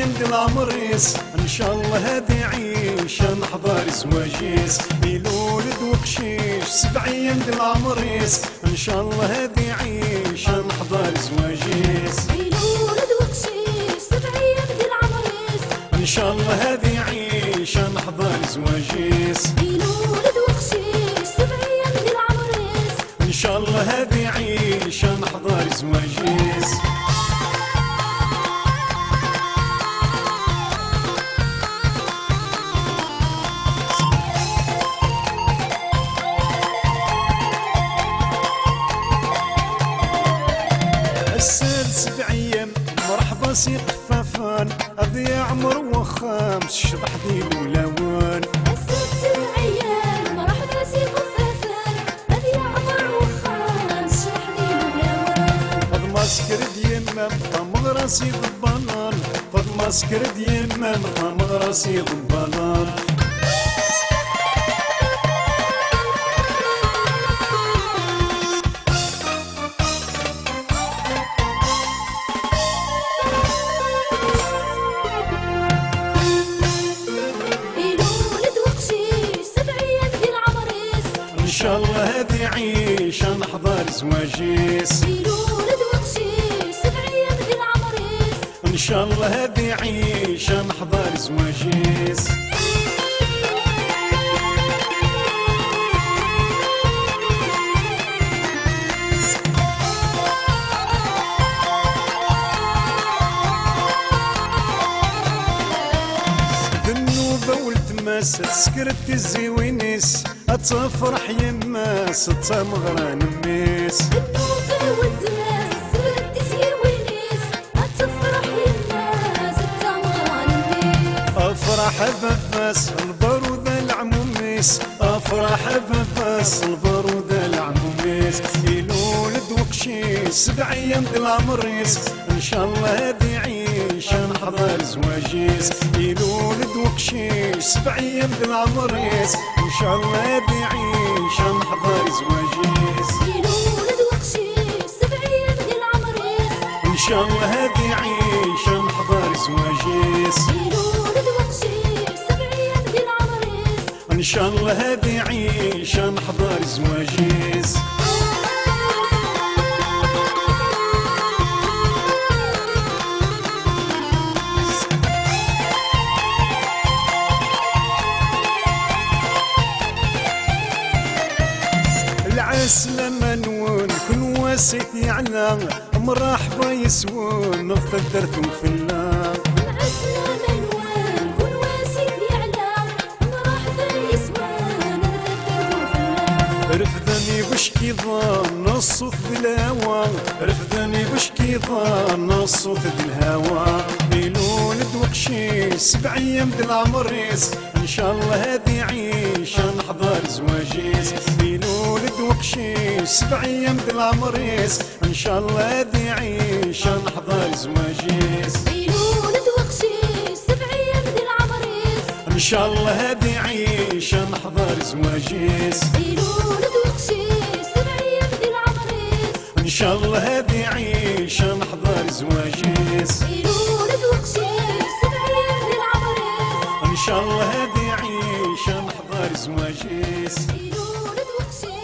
أيام د العمريس إن شاء الله هذه عيشة نحضر زواجيس يلولد وقشيش 7 أيام د العمريس إن شاء الله هذه عيشة نحضر زواجيس يلولد وقشيش 7 أيام د العمريس إن شاء الله هذه عيشة نحضر زواجيس يلولد وقشيش 7 أيام د العمريس إن شاء الله هذه عيشة نحضر زواجيس الساد 7 أيام مرحبا سي قفافان أذي عمر وخامس شرح ديل ولوان الساد 7 أيام مرحبا سي قفافان أذي عمر وخامس شرح ديل ولوان فض ماسكر ديما طمغ راسي ضبانان فض ماسكر ديما طمغ راسي ضبانان إن شاء الله هذه عيشة نحضر زواجيس يلولد وقشيش 7 أيام د العمريس إن شاء الله هذه عيشة نحضر زواجيس ذنوبة والتماس تسكرت الزوينيس أتفرح يماس تمغران ميس النوفة والدماس سرت زيوينيس أتفرح يماس التمران النيس أفرح بفاس البارود العموميس أفرح بفاس البارود العموميس يلولد وقشيش 7 أيام د العمريس إن شاء الله هذه عيشة نحضر زواجيس يلولد وقشيش 7 أيام د العمريس إن شاء الله هذه عيشة نحضر زواجيس يلولد وقشيش 7 أيام د العمريس إن شاء الله هذه عيشة نحضر زواجيس يلولد وقشيش 7 أيام د العمريس إن شاء الله هذه عيشة نحضر زواجيس العسلة منون كل واسيت يعلى مرحبا يسوون نفدرتم في الله العسلة منوال كل واسيت يعلى مرحبا يسوان نفدرتم في الله رفدني بشكي ظن الصوت بالهوى رفدني بشكي ظن الصوت بالهوى يلولد وقشيش 7 أيام د العمريس إن شاء الله هذه عيشة نحضر زواجيس يلولد وقشيش 7 أيام د العمريس إن شاء الله هذه عيشة نحضر زواجيس يلولد وقشيش 7 أيام د العمريس إن شاء الله هذه عيشة نحضر زواجيس يلولد وقشيش 7 أيام د العمريس إن شاء الله هذه عيشة نحضر زواجيس يلولد وقشيش 7 أيام د العمريس إن شاء الله هذه عيشة نحضر زواجيس يلولد وقشيش